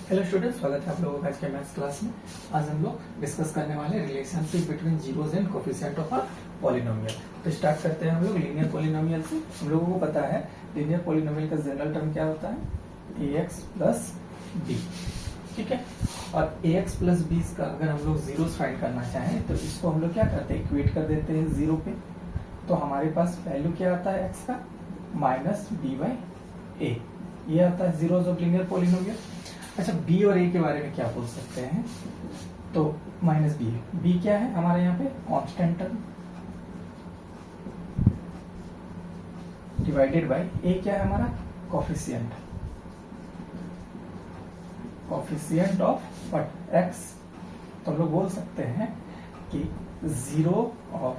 Hello students, स्वागत है आप लोगों का आज के मैथ्स क्लास में। आज हम लोग डिस्कस करने वाले relationship between zeros and coefficient of a polynomial. तो स्टार्ट करते हैं हम लोग लीनियर पॉलिनोमियल से। हम लोगों को पता है लीनियर पॉलिनोमियल का जनरल टर्म क्या होता है, ax प्लस b। ठीक है, और ax प्लस b का अगर हम लोग जीरोस फाइंड करना चाहें तो इसको हम लोग क्या करते हैं, इक्वेट कर देते हैं जीरो पे। तो हमारे पास वैल्यू क्या आता है x का, माइनस बी बाई ए। ये आता है जीरोस ऑफ लीनियर पॉलिनोमियल। अच्छा, b और a के बारे में क्या बोल सकते हैं, तो माइनस बी है। b क्या है हमारे यहाँ पे, constant term, divided by a क्या है हमारा, coefficient, coefficient of what, x। तो हम लोग बोल सकते हैं कि zero of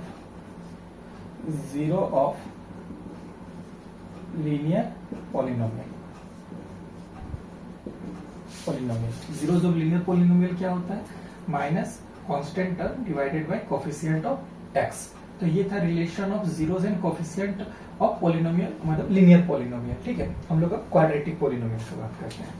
linear polynomial. Zeros of linear polynomial क्या होता है, minus constant term divided by coefficient of x। तो ये था relation of zeros and coefficient of polynomial, मतलब लीनियर पॉलिनोमियल। ठीक है, हम लोग अब क्वाड्रेटिक पॉलिनोमियल की बात करते हैं।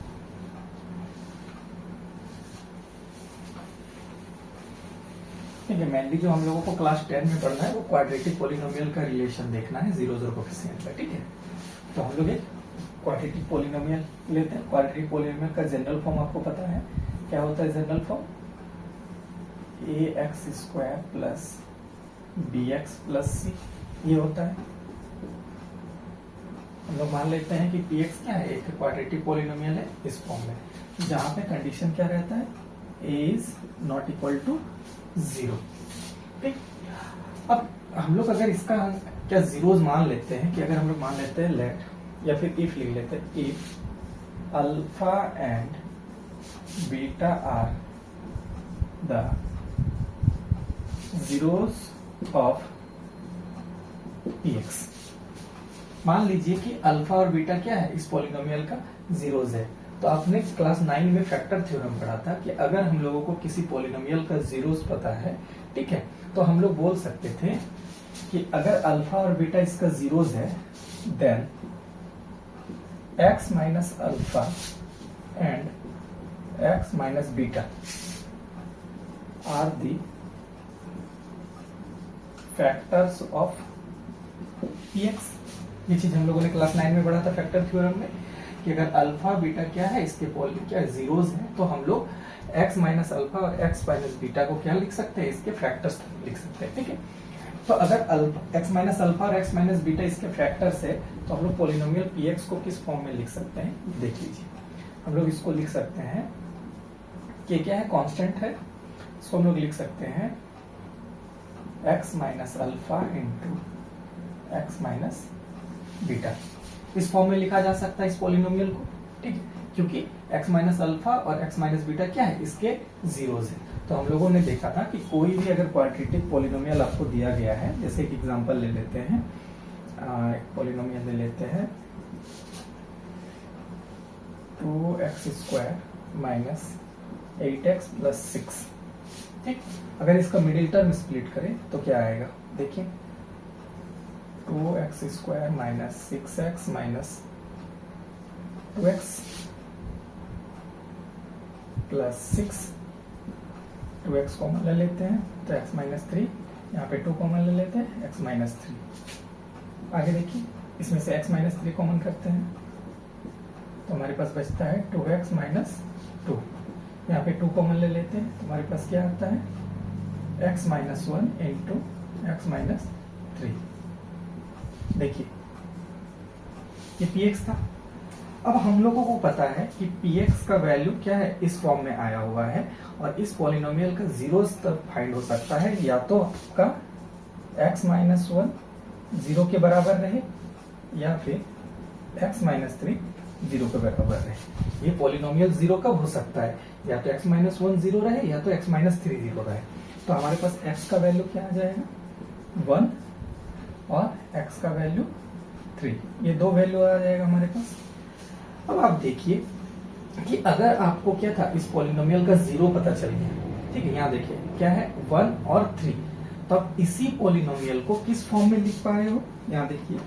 ठीक है, मेनली जो हम लोगों को क्लास 10 में पढ़ना है वो क्वाड्रेटिक पॉलिनोमियल का रिलेशन देखना है जीरोस और कोफिशिएंट का। ठीक है, तो हम लोग एक क्वाड्रेटिक पॉलिनोमियल लेते हैं। क्वाड्रेटिक पॉलिनोमियल का जनरल फॉर्म आपको पता है क्या होता है, general form ax square plus bx plus c, ये होता है। हम लोग मान लेते हैं कि px क्या है, एक क्वाड्रेटिक पॉलिनोमियल है इस फॉर्म में, जहां पे कंडीशन क्या रहता है, a is not equal to zero. ठीक, अब हम लोग अगर इसका क्या जीरोस मान लेते हैं, कि अगर हम लोग मान लेते हैं लेट, या फिर इफ लिख लेते हैं, if alpha and beta are the zeros of px। मान लीजिए कि अल्फा और बीटा क्या है, इस पॉलिनोमियल का जीरोस है। तो आपने क्लास 9 में फैक्टर थ्योरम पढ़ा था कि अगर हम लोगों को किसी पॉलिनोमियल का जीरोस पता है, ठीक है, तो हम लोग बोल सकते थे कि अगर अल्फा और बीटा इसका जीरोस है, then x minus alpha and x minus beta are the factors of px। ये चीज हम लोगों ने क्लास 9 में पढ़ा था फैक्टर थ्योरम में, कि अगर अल्फा बीटा क्या है, इसके क्या जीरोस है, तो हम लोग x माइनस अल्फा और x माइनस बीटा को क्या लिख सकते हैं, इसके फैक्टर्स लिख सकते हैं। ठीक है, तो अगर x माइनस अल्फा और x माइनस बीटा इसके फैक्टर्स है, तो हम लोग पॉलिनोमियल px को किस फॉर्म में लिख सकते हैं, देख लीजिए। हम लोग इसको लिख सकते हैं कि क्या है, कांस्टेंट है, इसको हम लोग लिख सकते हैं x minus alpha into x minus beta. इस फॉर्म में लिखा जा सकता है इस पॉलिनोमियल को। ठीक है, क्योंकि x माइनस अल्फा और x माइनस बीटा क्या है, इसके जीरोस है। तो हम लोगों ने देखा था कि कोई भी अगर क्वाड्रेटिक पॉलिनोमियल आपको दिया गया है, जैसे एक एग्जांपल ले लेते हैं, एक पॉलिनोमियल ले लेते हैं 2x square minus 8x plus 6। ठीक, अगर इसका मिडिल टर्म स्प्लिट करें तो क्या आएगा, देखिए 2x square minus 6x minus 2x plus 6, 2x common ले लेते हैं तो x माइनस 3, यहाँ पे 2 कॉमन ले लेते हैं, x माइनस 3। आगे देखिए, इसमें से x माइनस 3 कॉमन करते हैं तो हमारे पास बचता है 2x माइनस 2। यहाँ पे 2 कॉमन ले लेते हैं तो हमारे पास क्या आता है, x minus 1 into x minus 3। देखिए, ये px था। अब हम लोगों को पता है कि px का वैल्यू क्या है, इस फॉर्म में आया हुआ है, और इस पॉलिनोमियल का जीरोस तब फाइंड हो सकता है, या तो आपका x माइनस 1 जीरो के बराबर रहे, या फिर x माइनस 3 जीरो के बराबर रहे। ये पॉलिनोमियल जीरो कब हो सकता है, या तो x माइनस 1 जीरो रहे, या तो x माइनस 3 जीरो रहे। तो हमारे पास x का वैल्यू क्या आ जाएगा, 1, और x का वैल्यू 3, ये दो वैल्यू आ जाएगा हमारे पास। अब आप देखिए कि अगर आपको क्या था, इस पॉलिनोमियल का जीरो पता चल गया, ठीक है, यहाँ देखिए क्या है, 1 और 3, तो आप इसी पॉलिनोमियल को किस फॉर्म में लिख पा रहे हो, यहाँ देखिए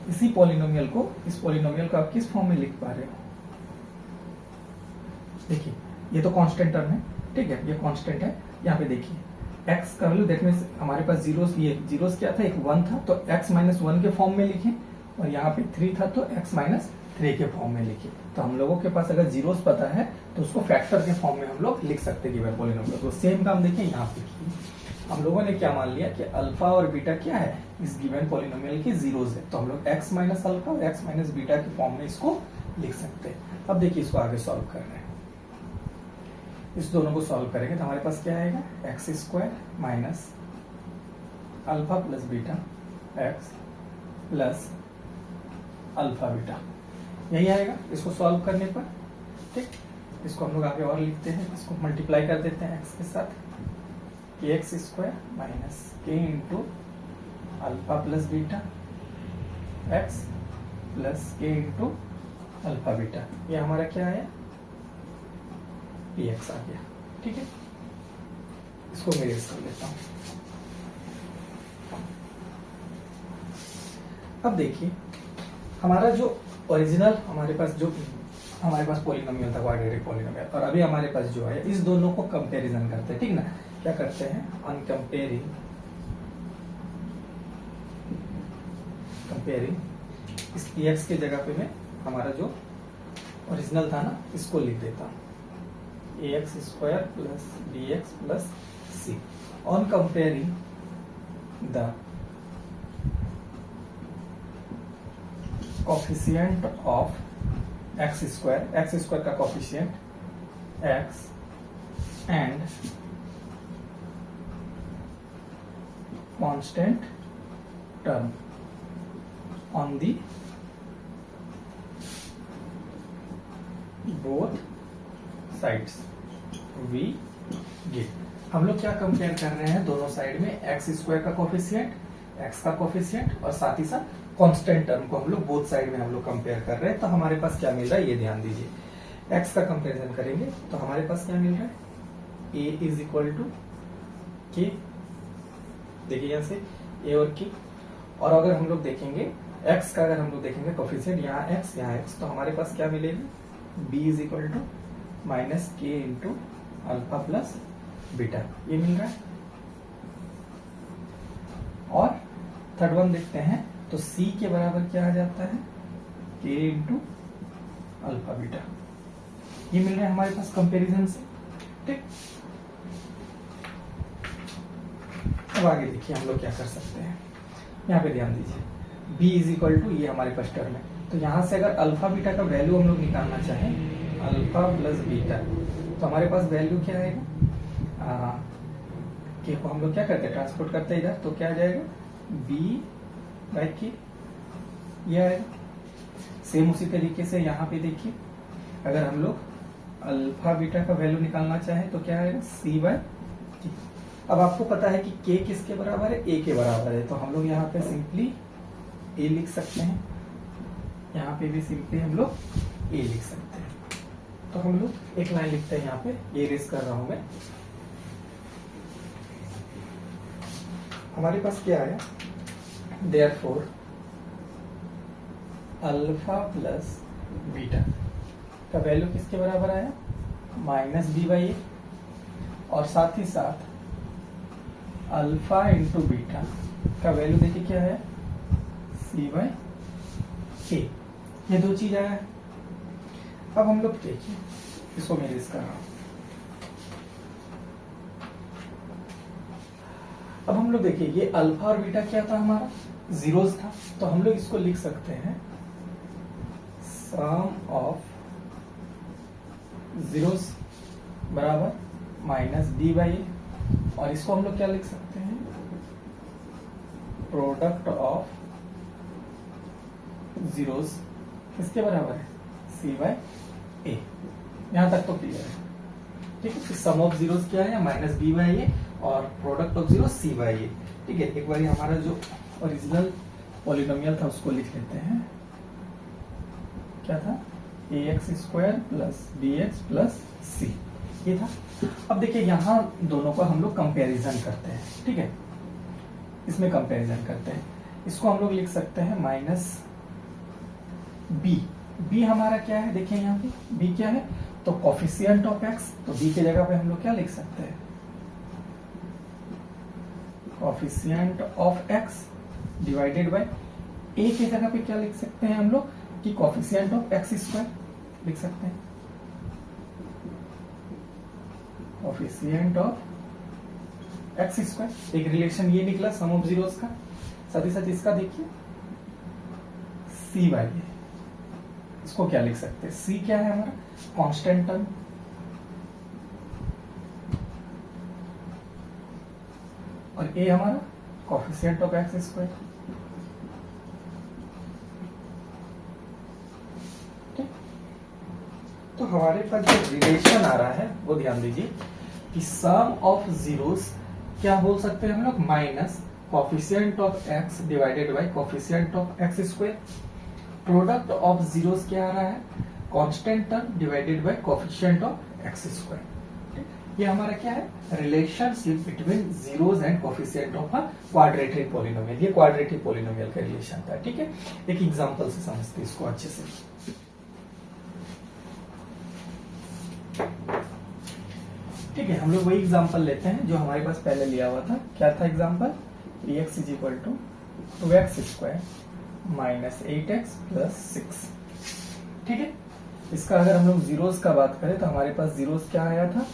इसी पॉलिनोमियल को, इस पॉलिनोमियल को आप किस फॉर्म में लिख पा रहे हो, देखिए ये तो कांस्टेंट टर्म है, ठीक है, ये कांस्टेंट है। यहाँ पे देखिए x का वैल्यू, दैट मींस हमारे पास जीरोस, ये जीरोस क्या था, एक 1 था तो x माइनस 1 के फॉर्म में लिखे, और यहाँ पे 3 था तो x माइनस 3 के फॉर्म में लिखे। तो हम लोगों के पास अगर जीरोस पता है तो उसको फैक्टर के फॉर्म में हम लोग लिख सकते हैं गिवन पॉलिनोमियल। तो सेम काम देखिए यहाँ पे किए। हम लोगों ने क्या मान लिया कि अल्फा और बीटा क्या है, इस गिवन पॉलिनोमियल के जीरोस है, तो हम लोग x माइनस अल्फा और x माइनस बीटा के फॉर्म में इसको लिख सकते हैं। अब देखिए इसको आगे सॉल्व कर रहे हैं, इस दोनों को सॉल्व करेंगे तो हमारे पास क्या आएगा, x square minus alpha plus beta x plus alpha beta, यही आएगा इसको सॉल्व करने पर। ठीक, इसको हम लोग आगे और लिखते हैं, इसको मल्टीप्लाई कर देते हैं एक्स के साथ, कि x square minus k into alpha plus beta x plus के इंटू अल्फा बीटा, ये हमारा क्या आया, px आ गया। ठीक है, इसको मैं इरेज कर लेता हूं। अब देखिए हमारा जो ओरिजिनल हमारे पास पॉलिनोमियल था, क्वाड्रेटिक पॉलिनोमियल, और अभी हमारे पास जो है इस दोनों को कंपैरिजन करते हैं। ठीक ना, क्या करते हैं, ऑन कंपेयरिंग इस px के जगह पे मैं हमारा जो ओरिजिनल था ना इसको लिख देता हूं, ax square plus bx plus c on comparing the coefficient of x square का coefficient x and constant term on the both sides we get. हम लोग क्या कंपेयर कर रहे हैं, दोनों साइड में एक्स स्क्वायर का कोफिशिएंट, एक्स का कोफिशिएंट और साथ ही साथ कांस्टेंट टर्म को हम लोग बोथ साइड में हम लोग कंपेयर कर रहे हैं। तो हमारे पास क्या मिल रहा है ये ध्यान दीजिए, एक्स का कंपेरिजन करेंगे तो हमारे पास क्या मिल रहा है, ए इज इक्वल टू के, देखिए यहाँ से ए और के, और अगर हम लोग देखेंगे एक्स का, अगर हम लोग देखेंगे कोफिशिएंट यहाँ एक्स, तो हमारे पास क्या मिलेगा, b is equal to minus k into alpha plus beta, ये मिल रहा है। और थर्ड वन देखते हैं तो सी के बराबर क्या आ जाता है, के इंटू अल्फा बीटा, ये मिल रहा है हमारे पास कंपैरिजन से। ठीक, अब आगे देखिए हम लोग क्या कर सकते हैं, यहाँ पे ध्यान दीजिए, b इज इक्वल टू, ये हमारे पास टर्म है, तो यहां से अगर अल्फा बीटा का वैल्यू हम लोग निकालना चाहें, अल्फा प्लस बीटा, तो हमारे पास वैल्यू क्या आएगा, के को हम लोग क्या करते हैं, ट्रांसपोर्ट करते हैं इधर, तो क्या आ जाएगा, b बाई के, ये आएगा। सेम उसी तरीके से यहाँ पे देखिए, अगर हम लोग अल्फा बीटा का वैल्यू निकालना चाहें तो क्या आएगा, c बाई के। अब आपको पता है कि k किसके बराबर है, a के बराबर है, तो हम लोग यहाँ पे सिंपली a लिख सकते हैं, यहाँ पे भी सिंपली हम लोग a लिख सकते हैं। तो हम लोग एक लाइन लिखते हैं यहाँ पे, ये इरेज कर रहा हूं मैं, हमारे पास क्या आया, देयरफॉर अल्फा प्लस बीटा का वैल्यू किसके बराबर आया, माइनस बी बाई ए, और साथ ही साथ अल्फा इंटू बीटा का वैल्यू देखिए क्या है, सी बाई के, ये दो चीज आया है। अब हम लोग देखिए, इसको मैं इरेज कर रहा हूं, अब हम लोग देखिए ये अल्फा और बीटा क्या था, हमारा जीरोस था, तो हम लोग इसको लिख सकते हैं सम ऑफ जीरोस बराबर माइनस बी बाई ए, और इसको हम लोग क्या लिख सकते हैं, प्रोडक्ट ऑफ जीरोस किसके बराबर है, सी बाई ए। यहां तक तो क्लियर है। ठीक है, फिर सम ऑफ जीरोस क्या है, माइनस बी बाई ए, और product of zero c by a. ठीक है, एक बार हमारा जो ओरिजिनल पॉलिनोमियल था उसको लिख लेते हैं, क्या था, a x square plus b x plus c, ये था। अब देखिए यहाँ दोनों का हम लोग कंपेरिजन करते हैं। ठीक है, इसमें कंपेरिजन करते हैं, इसको हम लोग लिख सकते हैं माइनस बी, बी हमारा क्या है, देखिए यहाँ पे बी क्या है, तो कोफिशिएंट ऑफ एक्स, तो बी की जगह पे हम लोग क्या लिख सकते हैं, coefficient of x divided by a की जगह पे क्या लिख सकते हैं हम लोग कि कोफिशिएंट ऑफ एक्स स्क्वायर लिख सकते हैं, कोफिशिएंट ऑफ एक्स स्क्वायर। एक रिलेशन ये निकला सम ऑफ जीरोस का, साथ ही साथ इसका देखिए सी बाई ए, इसको क्या लिख सकते हैं, सी क्या है हमारा कांस्टेंट टर्म, और ए हमारा कोफिशिएंट ऑफ एक्स स्क्वायर। तो हमारे पास जो रिलेशन आ रहा है वो ध्यान दीजिए कि सम ऑफ जीरोस क्या बोल सकते हैं हम लोग, minus coefficient of x divided bye coefficient of x square. Product of zeros क्या आ रहा है, constant term divided by coefficient of x square. ये हमारा क्या है, relationship between zeros and coefficient of a quadratic polynomial. ये क्वाड्रेटिक पॉलिनोमियल का relation था, ठीक है। एक एग्जांपल से समझते हैं इसको अच्छे से। ठीक है, हम लोग वही एग्जांपल लेते हैं जो हमारे पास पहले लिया हुआ था। क्या था example, dx is equal to 2x square minus 8x plus 6। ठीक है, इसका अगर हम लोग जीरोस का बात करें तो हमारे पास जीरोस क्या आया था,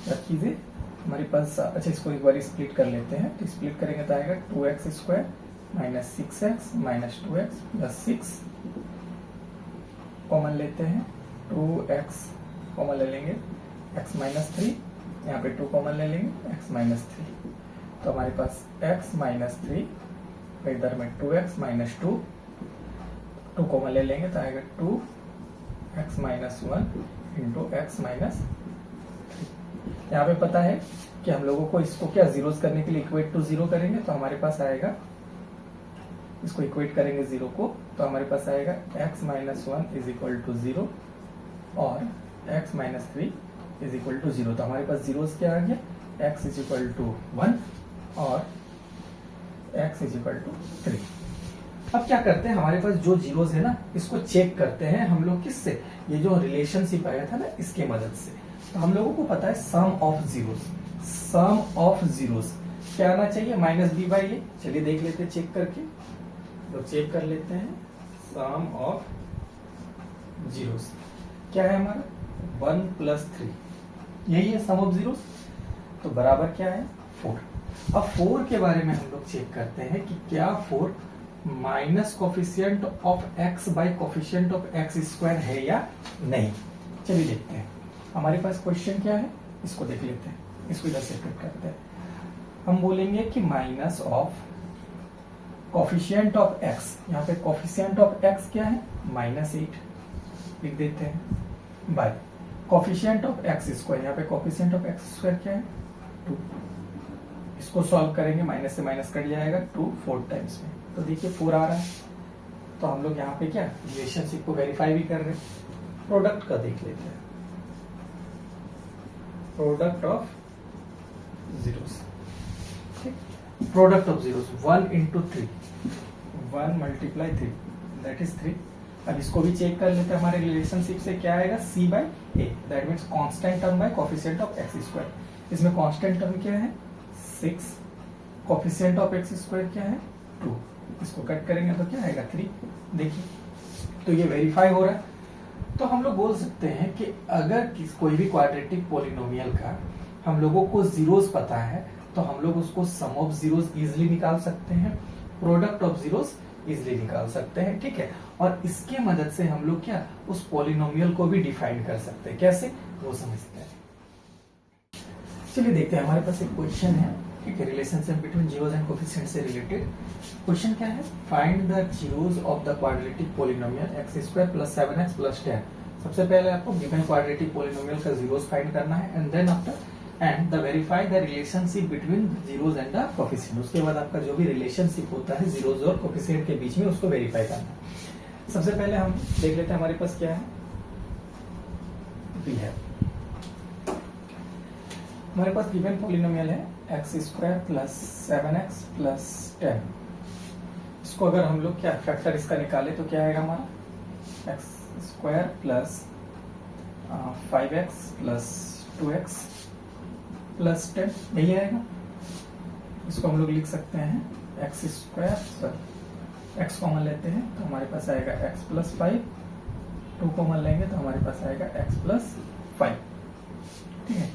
याद कीजिए हमारे पास, अच्छा इसको एक बार स्प्लिट कर लेते हैं। तो स्प्लिट करेंगे तो आएगा 2x square minus 6x minus 2x plus 6। Common लेते हैं, 2x कॉमन ले लेंगे, x माइनस 3, यहाँ पे 2 कॉमन ले लेंगे, x माइनस 3। तो हमारे पास x माइनस 3, इधर में 2x माइनस 2 कॉमन ले लेंगे तो आएगा 2x minus 1 into x minus 3। यहाँ पे पता है कि हम लोगों को इसको क्या जीरोस करने के लिए इक्वेट टू जीरो करेंगे, तो हमारे पास आएगा, इसको इक्वेट करेंगे जीरो को, तो हमारे पास आएगा x minus 1 is equal to 0 और x minus 3 is equal to 0। तो हमारे पास जीरोस क्या आ गया, x इज इक्वल टू 1 और x इज इक्वल टू 3। अब क्या करते हैं, हमारे पास जो जीरोस है ना, इसको चेक करते हैं हम लोग किससे, ये जो रिलेशनशिप आया था ना इसके मदद से। तो हम लोगों को पता है sum of zeros, sum of zeros क्या आना चाहिए, माइनस बी बाई ए। चलिए देख लेते हैं चेक करके, तो चेक कर लेते हैं। सम ऑफ जीरोस क्या है हमारा, 1 प्लस 3, यही है सम ऑफ जीरोस। तो बराबर क्या है, 4। अब 4 के बारे में हम लोग चेक करते हैं कि क्या 4 minus coefficient of x bye coefficient of x square है या नहीं। चलिए देखते हैं हमारे पास क्वेश्चन क्या है, इसको देख लेते हैं, इसको इधर सेपरेट करते हैं। हम बोलेंगे कि minus of coefficient of x, यहाँ पे कोफिशिएंट ऑफ x क्या है, माइनस 8 लिख देते हैं, bye coefficient of x square, यहाँ पे कोफिशिएंट ऑफ एक्स स्क्वायर क्या है, 2। इसको सॉल्व करेंगे, माइनस से माइनस कट जाएगा, 2 4 टाइम्स में, तो देखिए 4 आ रहा है। तो हम लोग यहाँ पे क्या रिलेशनशिप को वेरीफाई भी कर रहे हैं। प्रोडक्ट का देख लेते हैं, product of zeros, product of zeros 1 into 3, 1 multiply 3 that is 3। अब इसको भी चेक कर लेते हैं, हमारे रिलेशनशिप से क्या आएगा, c by a, that means constant term by coefficient of x square. इसमें कांस्टेंट टर्म क्या है, 6, कोफिशिएंट ऑफ x स्क्वायर क्या है, 2। इसको कट करेंगे तो क्या आएगा, 3। देखिए तो ये वेरीफाई हो रहा है। तो हम लोग बोल सकते हैं कि अगर कोई भी क्वाड्रेटिक पॉलिनोमियल का हम लोगों को जीरोस पता है तो हम लोग उसको सम ऑफ जीरोस इजिली निकाल सकते हैं, प्रोडक्ट ऑफ जीरोस इजिली निकाल सकते हैं, ठीक है। और इसके मदद से हम लोग क्या उस पॉलिनोमियल को भी डिफाइन कर सकते हैं, कैसे वो समझते हैं। चलिए देखते हैं, हमारे पास एक क्वेश्चन है, ठीक है, relationship between zeros and coefficient से रिलेटेड। क्वेश्चन क्या है, find the zeros of the quadratic polynomial x square plus 7x plus 10। सबसे पहले आपको गिवन क्वाड्रेटिक पॉलिनोमियल का जीरोस फाइंड करना है, and then after and the verify the relationship between zeros and the coefficient. उसके बाद आपका जो भी रिलेशनशिप होता है जीरोस और कोफिशिएंट के बीच में, उसको वेरीफाई करना है। सबसे पहले हम देख लेते हैं हमारे पास क्या है, वी हैव, हमारे पास गिवन पॉलिनोमियल है x square plus 7x plus 10। इसको अगर हम लोग क्या फैक्टर इसका निकाले तो क्या आएगा हमारा, x square plus 5x plus 2x plus 10 यही आएगा। इसको हम लोग लिख सकते हैं x square, sorry x common लेते हैं तो हमारे पास आएगा एक्स प्लस 5, 2 कॉमन लेंगे तो हमारे पास आएगा एक्स प्लस 5। ठीक है,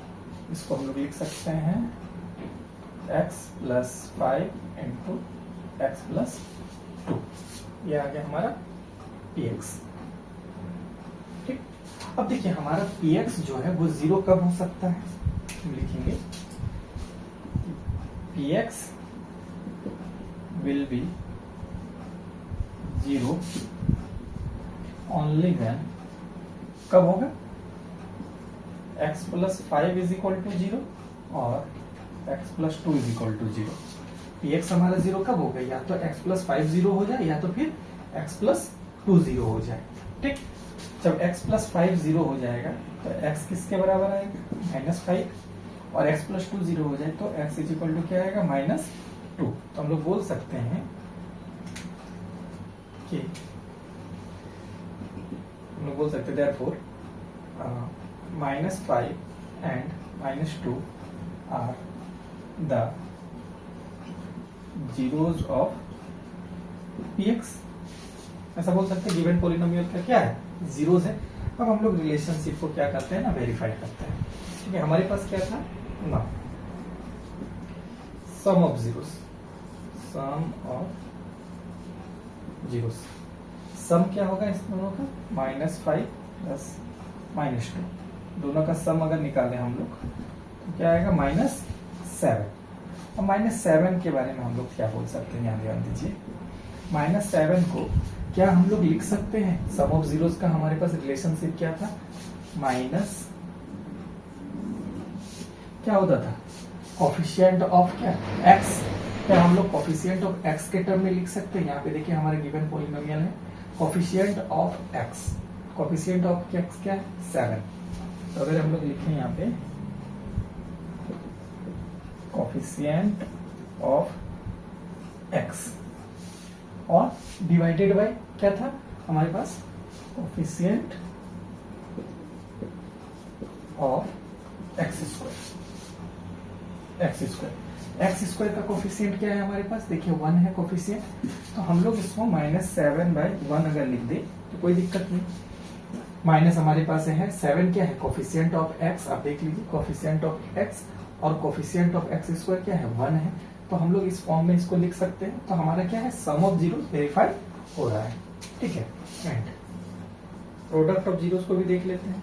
इसको हम लोग लिख सकते हैं x plus 5 into x plus 2। ये आ गया हमारा px। ठीक, अब देखिए हमारा px जो है वो 0 कब हो सकता है, हम लिखेंगे px will be 0 only when, कब होगा, x plus 5 is equal to 0 और x plus 2 is equal to 0। px हमारा 0 कब होगा, या तो x प्लस 5 0 हो जाए या तो फिर x प्लस 2 0 हो जाए। ठीक, जब x प्लस 5 0 हो जाएगा तो x किसके बराबर आएगा, -5, और x प्लस 2 0 हो जाए तो x इज इक्वल टू क्या आएगा, -2। तो हम लोग बोल सकते हैं कि हम लोग बोल सकते हैं therefore -5 and -2 are the zeros of px। ऐसा बोल सकते हैं, गिवन पॉलिनोमियल का क्या है, जीरोस है। अब हम लोग रिलेशनशिप को क्या करते हैं ना, वेरीफाई करते हैं। ठीक है, हमारे पास क्या था ना, sum of zeros, sum of zeros, sum क्या होगा इस दोनों का, -5 प्लस -2, दोनों का सम अगर निकालें हम लोग तो क्या आएगा, -7। अब -7 के बारे में हम लोग क्या बोल सकते हैं, यहाँ ध्यान दीजिए, -7 को क्या हम लोग लिख सकते हैं, सम ऑफ जीरोस का हमारे पास रिलेशनशिप क्या था, माइनस क्या होता था, कोफिशिएंट ऑफ क्या, x। क्या हम लोग कोफिशिएंट ऑफ x के टर्म में लिख सकते हैं, यहाँ पे देखिए हमारा गिवन पॉलिनोमियल है coefficient of x, coefficient of x क्या है, 7। तो अगर हम लोग लिखें यहाँ पे कोफिशिएंट ऑफ x और डिवाइडेड बाय क्या था हमारे पास, कोफिशिएंट ऑफ एक्स स्क्वायर का कोफिशिएंट क्या है हमारे पास, देखिए 1 है कोफिशिएंट, तो हम लोग इसको -7/1 अगर लिख दे तो कोई दिक्कत नहीं। माइनस हमारे पास है 7 क्या है, कोफिशिएंट ऑफ एक्स। अब देख लीजिए कोफिशिएंट ऑफ एक्स और कोफिशिएंट ऑफ एक्स स्क्वायर क्या है, 1 है, तो हम लोग इस फॉर्म में इसको लिख सकते हैं। तो हमारा क्या है, सम ऑफ जीरोस वेरीफाई हो रहा है। ठीक है, एंड प्रोडक्ट ऑफ जीरोस को भी देख लेते हैं।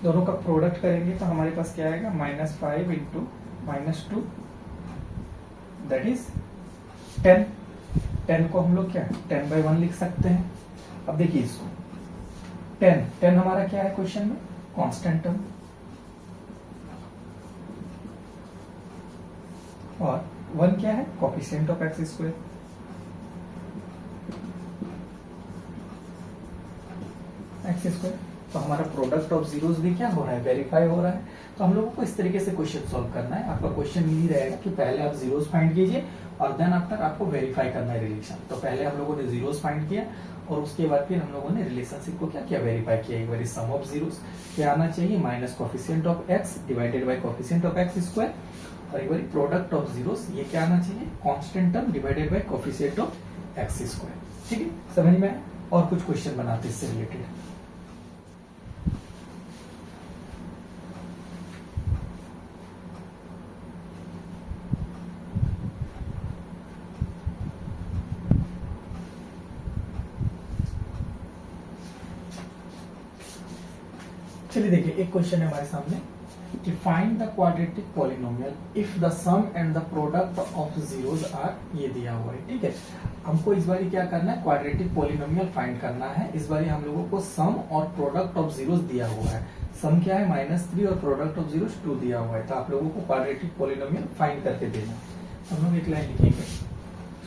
दोनों का प्रोडक्ट करेंगे तो हमारे पास क्या आएगा, -5 इंटू -2 दैट इज 10। 10 को हम लोग क्या 10/1 लिख सकते हैं। अब देखिए इसको 10 हमारा क्या है क्वेश्चन में, कांस्टेंट टर्म, और 1 क्या है, coefficient of x square. X square, तो हमारा प्रोडक्ट ऑफ जीरोस भी क्या हो रहा है, वेरीफाई हो रहा है। तो हम लोगों को इस तरीके से क्वेश्चन सॉल्व करना है। आपका क्वेश्चन यही रहेगा कि पहले आप जीरोस फाइंड कीजिए और देन आफ्टर आपको वेरीफाई करना है रिलेशन। तो पहले हम लोगों ने जीरोस फाइंड किया और उसके बाद फिर हम लोगों ने रिलेशनशिप को क्या किया, वेरीफाई किया। एक बार सम ऑफ जीरोस क्या आना चाहिए, minus coefficient of x divided bye coefficient of x square, और एक बार प्रोडक्ट ऑफ जीरोस ये क्या आना चाहिए, constant term divided by coefficient of x square. ठीक है, समझ में आया। और कुछ क्वेश्चन बनाते इससे रिलेटेड। चलिए देखिए एक क्वेश्चन है हमारे सामने कि find the quadratic polynomial if the sum and the product of zeros are, ये दिया हुआ है। ठीक है, हमको इस बारी क्या करना है, क्वाड्रेटिक पॉलिनोमियल फाइंड करना है। इस बारी हम लोगों को सम और प्रोडक्ट ऑफ जीरोस दिया हुआ है। सम क्या है -3 और प्रोडक्ट ऑफ जीरोस 2 दिया हुआ है। तो आप लोगों को क्वाड्रेटिक पॉलिनोमियल फाइंड करके देना। हम लोग एक लाइन लिखेंगे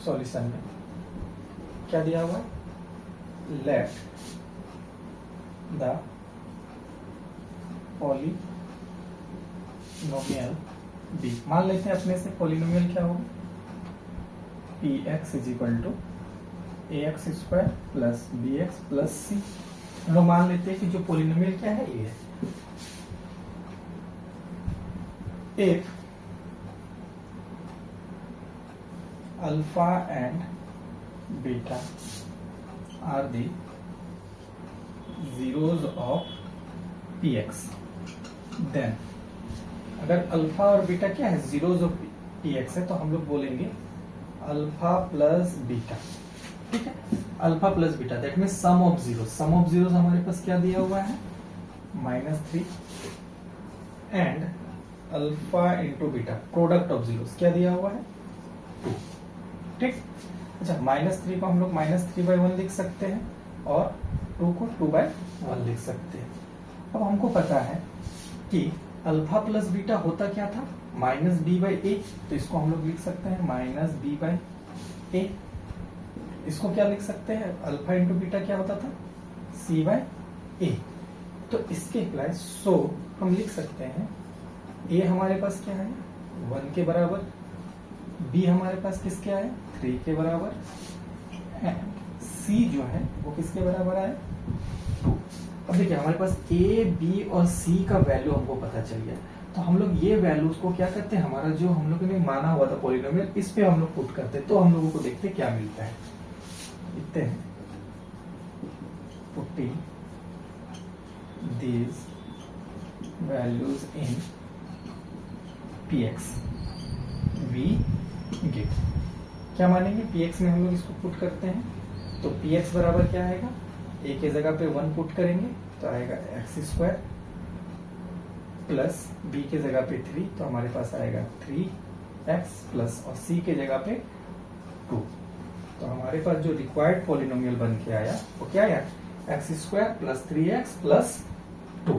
सॉल्यूशन में, क्या दिया हुआ है, लेट द पॉलिनोमियल बी, मान लेते हैं अपने से पॉलिनोमियल क्या होगा, px is equal to a x square plus b x plus c. हम लोग मान लेते हैं कि जो पोलिनोमियल क्या है ये है। एक alpha and beta are the zeros of px, then अगर अल्फा और बीटा क्या है, जीरोज ऑफ px है, तो हम लोग बोलेंगे अल्फा प्लस बीटा। ठीक है, alpha plus beta that mean sum of zero. Sum of zeros हमारे पास क्या दिया हुआ है, -3 and alpha into beta product of zeros क्या दिया हुआ है, 2। ठीक, अच्छा -3 को हम लोग -3/1 लिख सकते हैं और 2 को 2/1 लिख सकते हैं। अब हमको पता है कि अल्फा प्लस बीटा होता क्या था, -b/a, तो इसको हम लोग लिख सकते हैं -b/a। इसको क्या लिख सकते हैं, अल्फा इंटू बीटा क्या होता था, c/a। तो इसके अप्लाई सो हम लिख सकते हैं a हमारे पास क्या है 1 के बराबर, b हमारे पास किसके आए 3 के बराबर, एंड c जो है वो किसके बराबर आए 2। अब देखिए हमारे पास a, b और c का वैल्यू हमको पता चल गया, तो हम लोग ये वैल्यूज को क्या करते हैं, हमारा जो हम लोगों ने माना हुआ था पॉलिनोमियल, इस पे हम लोग पुट करते हैं, तो हम लोगों को देखते हैं क्या मिलता है। लिखते हैं putting these values in px we get, क्या मानेंगे px में हम लोग इसको पुट करते हैं, तो px बराबर क्या आएगा, a के जगह पे 1 पुट करेंगे तो आएगा x² प्लस b के जगह पे 3, तो हमारे पास आएगा 3x प्लस और c के जगह पे 2। तो हमारे पास जो रिक्वायर्ड पॉलिनोमियल बन के आया वो क्या आया, x² प्लस 3x प्लस 2।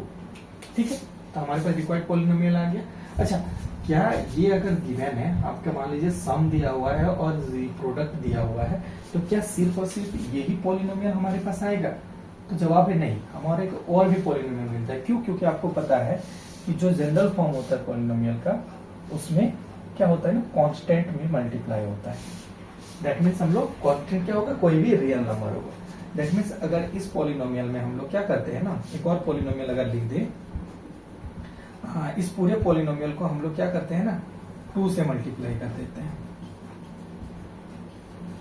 ठीक है, तो हमारे पास रिक्वायर्ड पॉलिनोमियल आ गया। अच्छा, क्या ये अगर गिवन है, आपका मान लीजिए सम दिया हुआ है और प्रोडक्ट दिया हुआ है, तो क्या सिर्फ और सिर्फ यही पॉलिनोमियल हमारे पास आएगा, तो जवाब है नहीं, हमारे को और भी पॉलिनोमियल मिलता है। क्यों, क्योंकि आपको पता है कि जो जनरल फॉर्म होता है पॉलिनोमियल का, उसमें क्या होता है ना, कांस्टेंट में मल्टीप्लाई होता है। दैट मीन्स हम लोग कांस्टेंट क्या होगा, कोई भी रियल नंबर होगा। दैट मीन्स अगर इस पॉलिनोमियल में हम लोग क्या करते हैं ना, एक और पॉलिनोमियल अगर लिख दें, इस पूरे पॉलिनोमियल को हम लोग क्या करते हैं ना, 2 से मल्टीप्लाई कर देते हैं।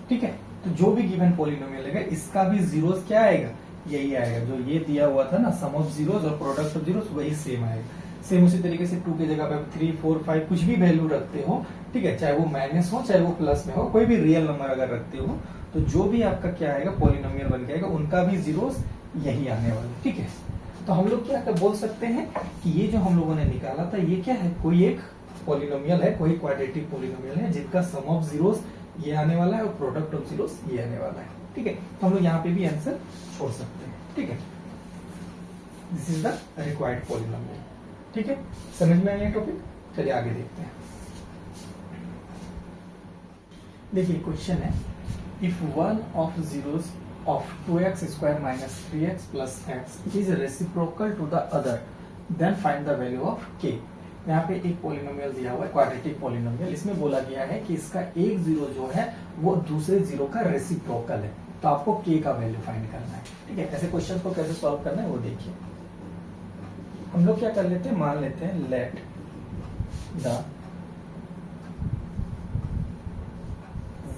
ठीक है, तो जो भी गिवन पॉलिनोमियल है इसका भी जीरोस क्या आएगा, यही आएगा जो ये दिया हुआ था ना, सम ऑफ जीरोस और प्रोडक्ट ऑफ जीरोस, वही सेम आएगा। सेम उसी तरीके से 2 के जगह पे 3, 4, 5 कुछ भी वैल्यू रखते हो, ठीक है, चाहे वो माइनस हो चाहे वो प्लस में हो, कोई भी रियल नंबर अगर रखते हो, तो जो भी आपका क्या आएगा पॉलिनोमियल बन के आएगा, उनका भी जीरोस यही आने वाला। ठीक है, तो हम लोग क्या बोल सकते हैं कि ये जो हम लोगों ने निकाला था ये क्या है, कोई एक पॉलिनोमियल है, कोई क्वाड्रेटिक पॉलिनोमियल है जिसका सम ऑफ जीरोस ये आने वाला है और प्रोडक्ट ऑफ जीरोस ये आने वाला है। ठीक है, तो हम लोग यहाँ पे भी आंसर छोड़ सकते हैं। ठीक है, this is the required polynomial. ठीक है, समझ में आया टॉपिक, चलिए आगे देखते हैं। देखिए क्वेश्चन है, if one of zeros of 2x square minus 3x plus x is reciprocal to the other, then find the value of k। यहाँ पे एक पॉलिनोमियल दिया हुआ है, क्वाड्रेटिक पॉलिनोमियल, इसमें बोला गया है कि इसका एक जीरो जो है वो दूसरे जीरो का रेसिप्रोकल है, तो आपको k का वैल्यू फाइंड करना है। ठीक है, ऐसे क्वेश्चन को कैसे सॉल्व करना है वो देखिए। हम लोग क्या कर लेते हैं, मान लेते हैं let the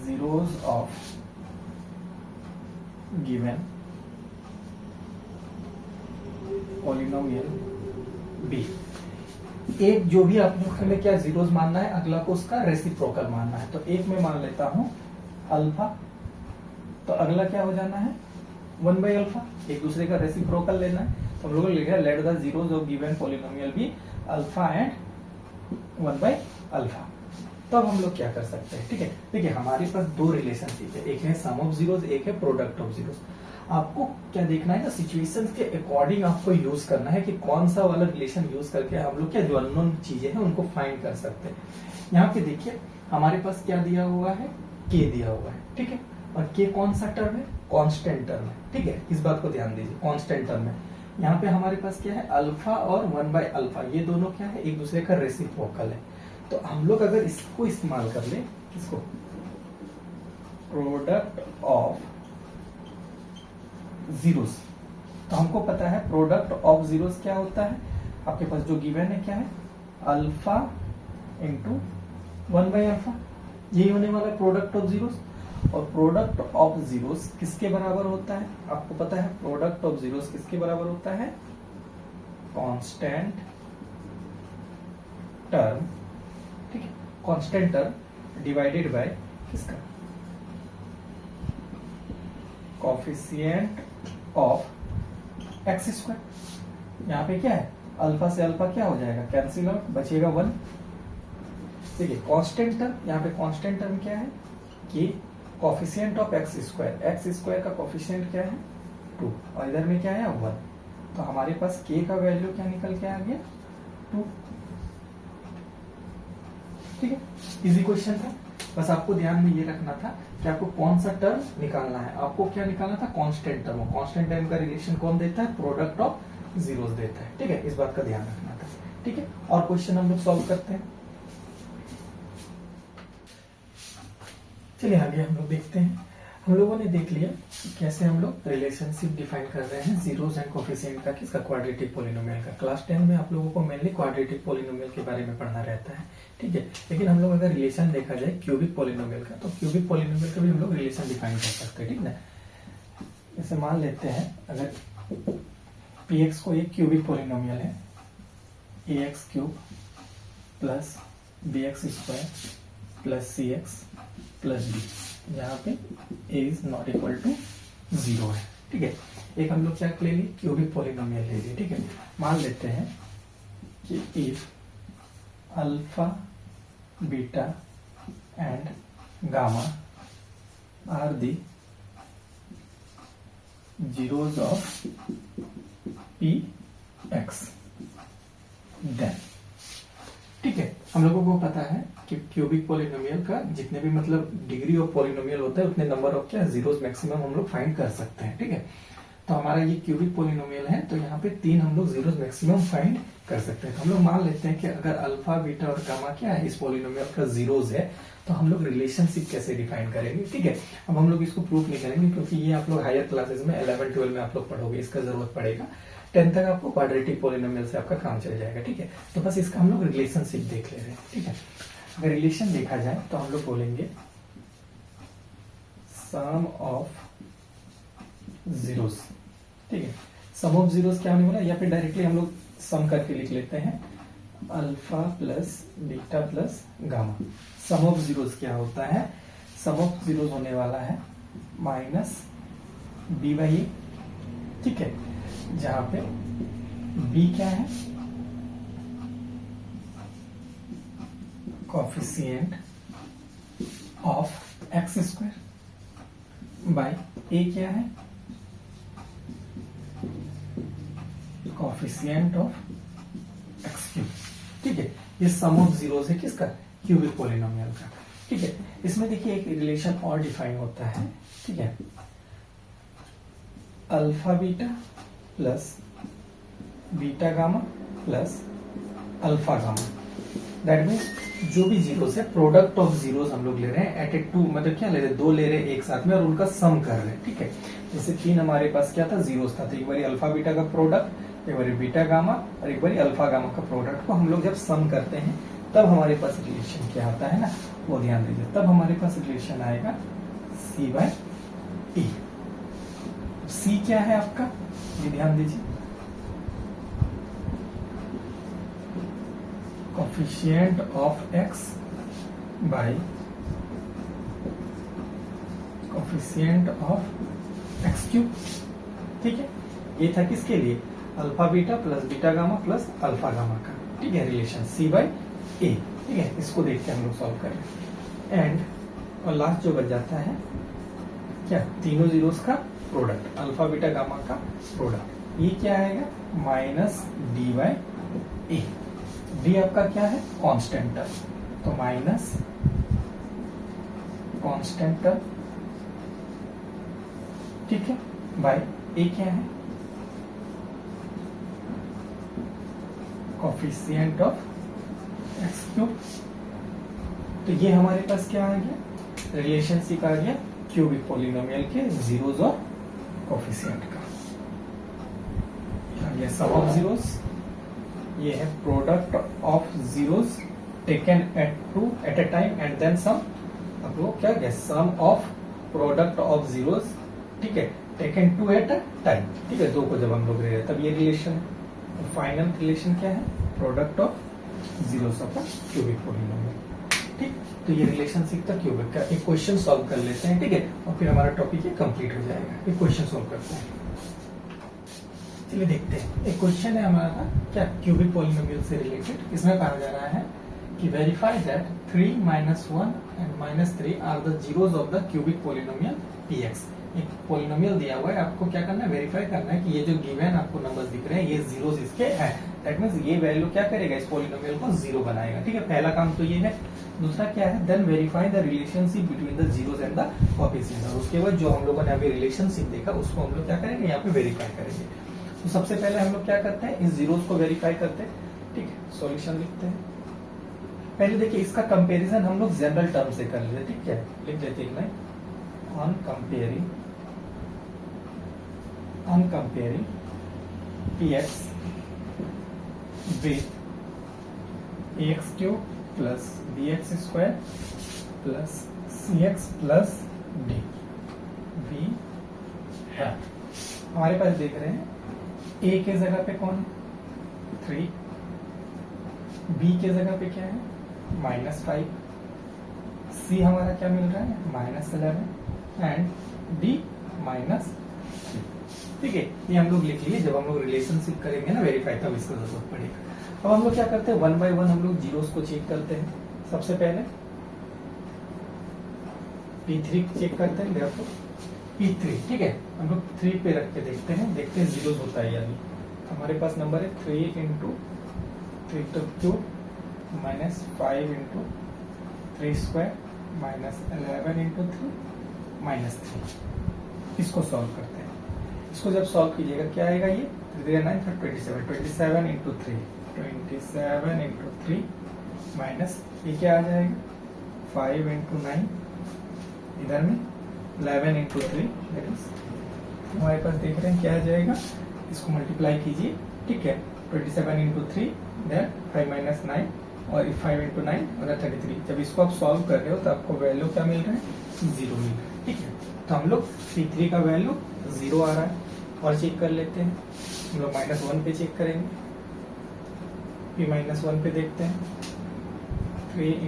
zeros of given polynomial b, एक जो भी आप लोग में क्या जीरोस मानना है, अगला को उसका रेसिप्रोकल मानना है। तो एक में मान लेता हूं अल्फा, तो अगला क्या हो जाना है 1/अल्फा, एक दूसरे का रेसिप्रोकल लेना है। तो हम लोग लिखा है let the zeros of given polynomial be alpha and 1/अल्फा। तब हम लोग क्या कर सकते हैं, ठीक है, देखिए हमारे पास दो रिलेशनशिप है, एक है सम ऑफ जीरोस, एक है प्रोडक्ट ऑफ जीरोस। आपको क्या देखना है ना, सिचुएशन के अकॉर्डिंग आपको यूज करना है कि कौन सा वाला रिलेशन यूज करके हम लोग क्या जो अननोन चीजें हैं उनको फाइंड कर सकते हैं। यहाँ पे देखिए हमारे पास क्या दिया हुआ है, के दिया हुआ है, ठीक है, और के कौन सा टर्म है, कांस्टेंट टर्म है। ठीक है, इस बात को ध्यान दीजिए, कांस्टेंट टर्म है। यहाँ पे हमारे पास क्या है, अल्फा और 1/अल्फा, ये दोनों क्या है, एक दूसरे का रेसिप्रोकल है। तो हम लोग अगर इसको इस्तेमाल कर ले, इसको प्रोडक्ट ऑफ जीरोस। तो हमको पता है प्रोडक्ट ऑफ जीरोस क्या होता है, आपके पास जो गिवन है क्या है, अल्फा इंटू 1/अल्फा, यही होने वाला प्रोडक्ट ऑफ जीरोस। और प्रोडक्ट ऑफ जीरोस किसके बराबर होता है, आपको पता है प्रोडक्ट ऑफ जीरोस किसके बराबर होता है, कांस्टेंट टर्म, ठीक है, कांस्टेंट टर्म डिवाइडेड बाय किसका, कोफिशिएंट ऑफ एक्स स्क्वायर। यहाँ पे क्या है, अल्फा से अल्फा क्या हो जाएगा, कैंसिल आउट, बचेगा 1। देखिए कांस्टेंट टर्म, यहाँ पे कांस्टेंट टर्म क्या है कि कोफिशिएंट ऑफ एक्स स्क्वायर का कोफिशिएंट क्या है 2, और इधर में क्या है 1। तो हमारे पास k का वैल्यू क्या निकल के आ गया 2। ठीक है, इजी क्वेश्चन था। बस आपको ध्यान में ये रखना था कि आपको कौन सा टर्म निकालना है, आपको क्या निकालना था, कांस्टेंट टर्म। कांस्टेंट टर्म का रिलेशन कौन देता है, प्रोडक्ट ऑफ जीरोस देता है। ठीक है, इस बात का ध्यान रखना था। ठीक है, और क्वेश्चन हम लोग सॉल्व करते हैं। चलिए आगे हम लोग देखते हैं। हम लोगों ने देख लिया कि कैसे हम लोग रिलेशनशिप डिफाइन कर रहे हैं जीरोस एंड कोफिशिएंट का, किसका, क्वाड्रेटिक पोलिनोमियल का। क्लास 10 में आप लोगों को मेनली क्वाड्रेटिक पोलिनोमियल के बारे में पढ़ना रहता है। ठीक है, लेकिन हम लोग अगर रिलेशन देखा जाए क्यूबिक पोलिनोमियल का, तो क्यूबिक पोलिनोमियल का भी हम लोग रिलेशन डिफाइन कर सकते हैं। ठीक है, जैसे मान लेते हैं अगर px को एक क्यूबिक पोलिनोमियल है, ax cube plus bx square plus cx plus b, यहाँ पे a is not equal to 0 है। ठीक है, एक हम लोग क्या ले ली, क्यूबिक पोलिनोमियल ले ली। ठीक है, मान लेते हैं कि if alpha beta and gamma are the zeros of px, then, ठीक है, हम लोगों को पता है कि क्यूबिक पोलिनोमियल का जितने भी मतलब डिग्री ऑफ पोलिनोमियल होता है उतने नंबर ऑफ क्या जीरोस मैक्सिमम हम लोग फाइंड कर सकते हैं। ठीक है, तो हमारा ये क्यूबिक पोलिनोमियल है, तो यहाँ पे 3 हम लोग जीरोस मैक्सिमम फाइंड कर सकते हैं। तो हम लोग मान लेते हैं कि अगर अल्फा बीटा और गामा क्या है, इस पोलिनोमियल का जीरोस है, तो हम लोग रिलेशनशिप कैसे डिफाइन करेंगे। ठीक है, अब हम लोग इसको प्रूफ नहीं करेंगे क्योंकि ये आप लोग हायर क्लासेस में 11 12 में आप लोग पढ़ोगे, इसका जरूरत पड़ेगा। 10 तक आपको क्वाड्रेटिक पोलिनोमियल से आपका काम चल जाएगा। ठीक है, तो बस इसका हम लोग रिलेशनशिप देख ले रहे हैं। ठीक है, अगर रिलेशन देखा जाए तो हम लोग बोलेंगे सम ऑफ जीरोस। ठीक है, सम ऑफ जीरोस क्या होने वाला है, या फिर डायरेक्टली हम लोग सम करके लिख लेते हैं, alpha plus beta plus gamma. Sum of zeros क्या होता है, सम ऑफ जीरोस होने वाला है माइनस बी बाई ए। ठीक है, जहां पे b क्या है, coefficient of x square, by a क्या है, कोफिशिएंट ऑफ एक्स क्यूब। ठीक है, ये सम ऑफ जीरोस है किसका, क्यूबिक पोलिनोमियल का। ठीक है, इसमें देखिए एक रिलेशन और डिफाइन होता है। ठीक है, alpha beta plus beta gamma plus alpha gamma, that means जो भी जीरोस है, प्रोडक्ट ऑफ जीरोस हम लोग ले रहे हैं एट ए टू, मतलब क्या ले रहे हैं, 2 ले रहे हैं एक साथ में और उनका सम कर रहे हैं। ठीक है, जैसे 3 हमारे पास क्या था, जीरोस था, तो एक बार अल्फा बीटा का प्रोडक्ट, एक बार बीटा गामा और एक बार अल्फा गामा का प्रोडक्ट को हम लोग जब सम करते हैं तब हमारे पास रिलेशन क्या आता है ना, वो ध्यान दीजिए, तब हमारे पास रिलेशन आएगा c बाय e। c क्या है आपका, ये ध्यान दीजिए, coefficient of x bye coefficient of x cube. ठीक है, ये था किसके लिए, alpha beta plus beta gamma plus alpha gamma का। ठीक है, रिलेशन c बाय a। ठीक है, इसको देख के हम लोग सॉल्व कर रहे हैं। एंड और लास्ट जो बच जाता है क्या, तीनों जीरोस का प्रोडक्ट, अल्फा बीटा गामा का प्रोडक्ट, ये क्या आएगा, माइनस डी बाय ए। डी आपका क्या है, कांस्टेंट टर्म, तो माइनस कांस्टेंट टर्म। ठीक है, बाय ए क्या है, कोफिशिएंट ऑफ एक्स क्यूब। तो ये हमारे पास क्या आ गया, रिलेशनशिप आ गया क्यूबिक पोलिनोमियल के जीरोस और कोफिशिएंट का। ये सम ऑफ जीरोस, ये है product of zeros taken at a time and then sum. अब वो क्या गया, sum of product of zeros, ठीक है, taken two at a time, ठीक है, दो को जब हम लोग ले रहे हैं तब ये रिलेशन है। फाइनल रिलेशन क्या है, product of zeros of cubic polynomial, ठीक। तो ये रिलेशनशिप था क्यूबिक का। एक क्वेश्चन सॉल्व कर लेते हैं, ठीक है, और फिर हमारा टॉपिक ये कंप्लीट हो जाएगा। एक क्वेश्चन सॉल्व करते हैं, चलिए देखते हैं। एक क्वेश्चन है हमारा क्या, क्यूबिक पॉलिनोमियल से रिलेटेड। इसमें कहा जा रहा है कि verify that 3 - 1 and -3 are the zeros of the cubic polynomial px। एक पॉलिनोमियल दिया हुआ है, आपको क्या करना है, वेरीफाई करना है कि ये जो गिवन आपको नंबर्स दिख रहे हैं ये जीरोस इसके हैं। दैट मींस ये वैल्यू क्या करेगा, इस पॉलिनोमियल को जीरो बनाएगा, ठीक है। पहला काम तो ये है। दूसरा क्या है, then verify the relationship between the zeros and the coefficients. और उसके बाद जो हम लोगों ने अभी रिलेशनशिप देखा उसको हम लोग क्या करेंगे, यहाँ पे वेरीफाई करेंगे। तो सबसे पहले हम लोग क्या करते हैं, इस जीरोस को वेरीफाई करते हैं, ठीक है। सॉल्यूशन लिखते हैं। पहले देखिए इसका कंपैरिजन हम लोग जनरल टर्म से कर लेते, ठीक है। लिख देते हैं on comparing px with ax cube plus bx square plus cx plus d v है। हमारे पास देख रहे हैं a के जगह पे कौन है, 3, b के जगह पे क्या है, -5, c हमारा क्या मिल रहा है, -11 एंड d -3, ठीक है। ये हम लोग लिख लिए। जब हम लोग रिलेशनशिप करेंगे ना वेरीफाई, तब इसका जरूरत पड़ेगा। अब हम लोग क्या करते हैं, 1 by 1 हम लोग जीरोस को चेक करते हैं। सबसे पहले P3 चेक करते हैं, देखो P3, ठीक है। हम लोग 3 पे रख के देखते हैं जीरोस होता है यानी। हमारे पास नंबर है 3 × 3 to क्यूब -5 × 3 स्क्वायर -11 × 3 -3। इसको सॉल्व करते हैं। इसको जब सॉल्व कीजिएगा क्या आएगा, ये 3 9 27 27 × 3 27 × 3 माइनस ये क्या आ जाएगा, 5 × 9 इधर में 11 × 3, दैट इज हमारे पास देख रहे हैं क्या आ जाएगा। इसको मल्टीप्लाई कीजिए, ठीक है। 27 × 3 देन 5 - 9 और 5 × 9 और 33। जब इसको आप सॉल्व कर रहे हो तो आपको वैल्यू क्या मिल रहा है, 0 मिल रहा है, ठीक है। तो हम लोग P3 का वैल्यू 0 आ रहा है। और चेक कर लेते हैं, हम लोग -1 पे चेक करेंगे। P -1 पे देखते हैं, 3 ×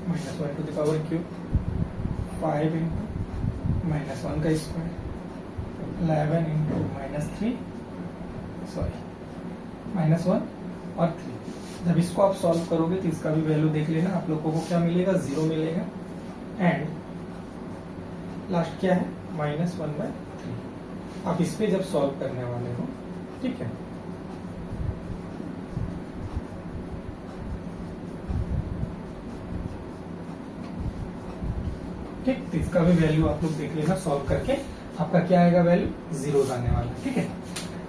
-1 to the power क्यूब 5 × -1 का स्क्वायर 11 × -3 -1 और 3। जब इसको आप सॉल्व करोगे तो इसका भी वैल्यू देख लेना, आप लोगों को क्या मिलेगा, 0 मिलेगा। एंड लास्ट क्या है, -1/3। आप इस पे जब सॉल्व करने वाले हो, ठीक है, ठीक, तो इसका भी वैल्यू आप लोग देख लेना सॉल्व करके। आपका क्या आएगा, वैल्यू 0 आने वाला है, ठीक है।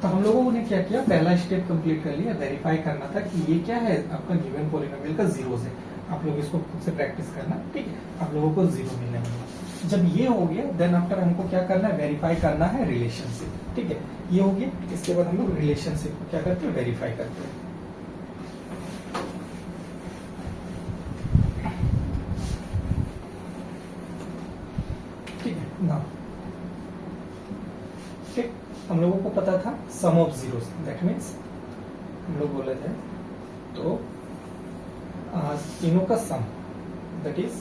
तो हम लोगों ने क्या किया, पहला स्टेप कंप्लीट कर लिया। वेरीफाई करना था कि ये क्या है, आपका गिवन पॉलिनोमियल का जीरोस है। आप लोग इसको खुद से प्रैक्टिस करना, ठीक है। आप लोगों को 0 मिलने वाला। जब ये हो गया देन आफ्टर हमको क्या करना है, वेरीफाई करना है रिलेशनशिप, ठीक है। ये हो गया, इसके बाद हम लोग रिलेशनशिप को क्या करते हैं, वेरीफाई करते हैं। ठीक है ना, ठीक। हम लोगों को पता था सम ऑफ जीरोस, दैट मीन्स हम लोग बोले थे तो तीनों का सम दैट इज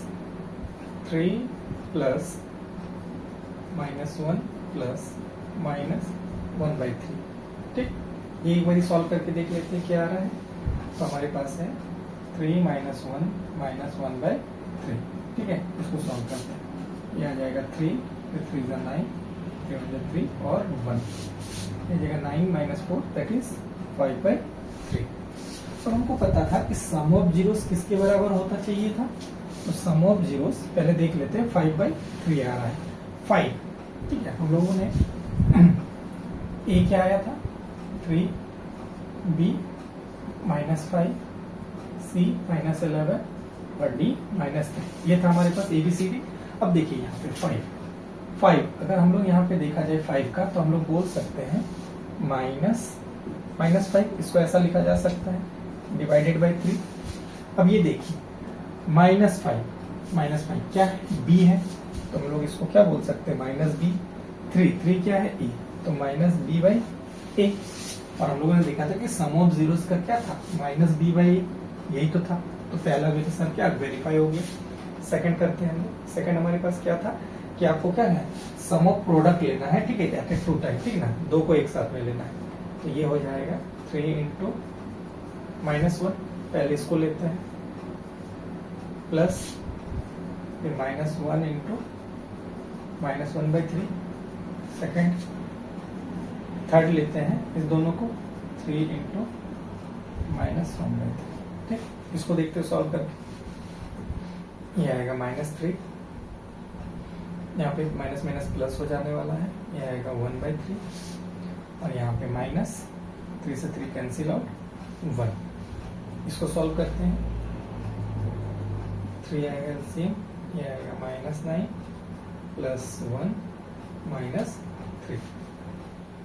3 + -1 + -1/3, ठीक। ये एक बार सॉल्व करके देख लेते हैं क्या आ रहा है। तो हमारे पास है 3 - 1 - 1/3, ठीक है। इसको सॉल्व करते हैं, ये आ जाएगा 3 फिर 3 × 9 3 और 1, ये जगह 9 - 4 दैट इज 5/3। तो हमको पता था कि सम ऑफ जीरोस किसके बराबर होता चाहिए था। तो सम ऑफ जीरोस पहले देख लेते हैं, 5/3 आ रहा है, 5, ठीक है। हम लोगों ने ए क्या आया था, 3, बी -5, सी -11 और डी -3। ये था हमारे पास ABCD। अब देखिए यहाँ पे 5 अगर हम लोग यहाँ पे देखा जाए 5 का, तो हम लोग बोल सकते हैं -5, इसको ऐसा लिखा जा सकता है डिवाइडेड बाई 3। अब ये देखिए -5 क्या है, b है, तो हम लोग इसको क्या बोल सकते हैं -b। 3 क्या है, a, तो -b/a। और हम लोगों ने देखा था कि सम ऑफ जीरोस का क्या था, -b/a, यही तो था। तो पहला वेरिएशन क्या वेरीफाई हो गया। सेकंड करते हैं हम लोग। सेकंड हमारे पास क्या था कि आपको क्या है, सम ऑफ प्रोडक्ट लेना है, ठीक है, एट ए टू टाइम, ठीक है ना, दो को एक साथ में लेना है। तो ये हो जाएगा 3 इंटू -1, पहले इसको लेते हैं, प्लस फिर -1 इंटू -1/3, सेकेंड, थर्ड लेते हैं इस दोनों को, 3 इंटू -1/3, ठीक। इसको देखते हो सॉल्व करके, ये आएगा -3, यहाँ पे माइनस माइनस प्लस हो जाने वाला है, ये आएगा 1/3, और यहाँ पे -3 से 3 कैंसिल आउट, 1। इसको सॉल्व करते हैं, 3 आएगा एलसीएम, ये आएगा -9 प्लस 1 -3,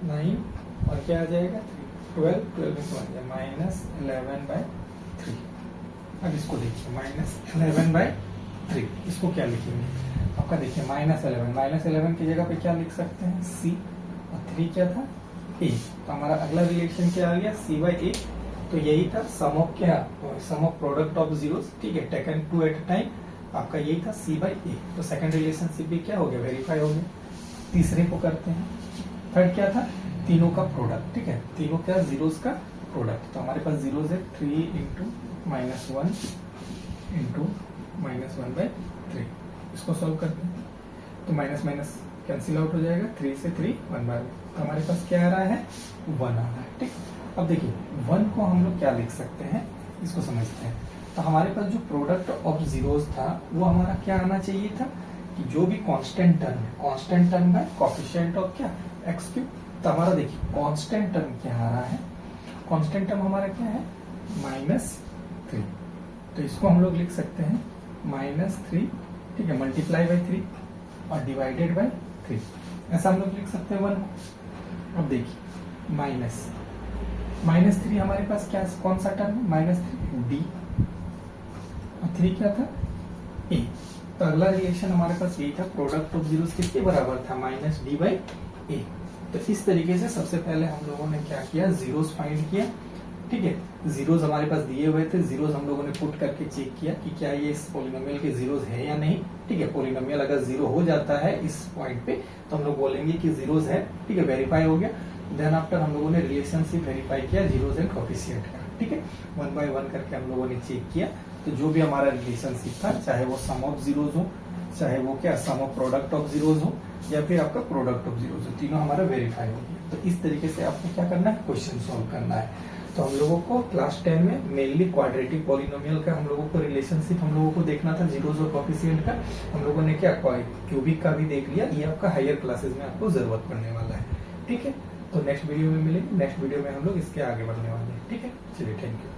9, और क्या आ जाएगा 12, 12 में 1 -11/3। अब इसको देखिए -11/3, इसको क्या लिखेंगे, आपका देखिए -11 की जगह पे क्या लिख सकते हैं, c, और 3 क्या था, a। तो हमारा अगला रिलेशन क्या आ गया, c/a। तो यही था सम ऑफ क्या, सम ऑफ प्रोडक्ट ऑफ जीरोस, ठीक है, टेकन 2 एट अ टाइम, आपका यही था c/a। तो सेकंड रिलेशनशिप भी क्या हो गया, वेरीफाई हो गया। तीसरे को करते हैं, थर्ड क्या था, तीनों का प्रोडक्ट, ठीक है, तीनों क्या जीरोस का प्रोडक्ट। तो हमारे पास जीरोस है, 3 इंटू -1 इंटू -1/3। इसको सॉल्व करते हैं, तो माइनस माइनस कैंसिल आउट हो जाएगा, 3 से 3 1/1। तो हमारे पास क्या आ रहा है, 1 आ रहा है, ठीक। अब देखिए 1 को हम लोग क्या लिख सकते हैं, इसको समझते हैं। तो हमारे पास जो प्रोडक्ट ऑफ जीरोस था वो हमारा क्या आना चाहिए था, कि जो भी कांस्टेंट टर्म है, कांस्टेंट टर्म है कोएफिशिएंट ऑफ क्या, x3। तो हमारा देखिए कांस्टेंट टर्म क्या आ रहा है, कांस्टेंट टर्म हमारा क्या है, -3। तो इसको हम लोग लिख सकते हैं -3, ठीक है, मल्टीप्लाई बाई 3 और डिवाइडेड बाई 3, ऐसा हम लोग लिख सकते हैं 1 को। अब देखिए -3 हमारे पास क्या, कौन सा टर्म है, -3 d, और 3 क्या था, a। तो अगला रिलेशन हमारे पास यही था, प्रोडक्ट ऑफ जीरोस किसके बराबर था, -d/a। तो इस तरीके से सबसे पहले हम लोगों ने क्या किया, जीरोस फाइंड किया, ठीक है। जीरोस हमारे पास दिए हुए थे, जीरोस हम लोगों ने पुट करके चेक किया कि क्या ये इस पॉलिनोमियल के जीरोस है या नहीं, ठीक है। पॉलिनोमियल अगर जीरो हो जाता है इस पॉइंट पे तो हम लोग बोलेंगे कि जीरोस है, ठीक है, वेरीफाई हो गया। देन आफ्टर हम लोगों ने रिलेशनशिप वेरीफाई किया जीरोस एंड कोएफिशिएंट का, ठीक है। 1 बाय 1 करके हम लोगों ने चेक किया। तो जो भी हमारा रिलेशनशिप था, चाहे वो सम ऑफ जीरोस हो, चाहे वो क्या सम ऑफ प्रोडक्ट ऑफ जीरोस हो, या फिर आपका प्रोडक्ट ऑफ जीरोस हो, तीनों हमारा वेरीफाई हो गया। तो इस तरीके से आपको क्या करना है, क्वेश्चन सॉल्व करना है। तो हम लोगों को क्लास 10 में मेनली क्वाड्रेटिक पॉलिनोमियल का हम लोगों को रिलेशनशिप हम लोगों को देखना था, जीरोस और कोएफिशिएंट का। हम लोगों ने क्या क्यूबिक का भी देख लिया, ये आपका हायर क्लासेस में आपको जरूरत पड़ने वाला है, ठीक है। तो नेक्स्ट वीडियो में मिलेंगे, नेक्स्ट वीडियो में हम लोग इसके आगे बढ़ने वाले हैं, ठीक है। चलिए, थैंक यू।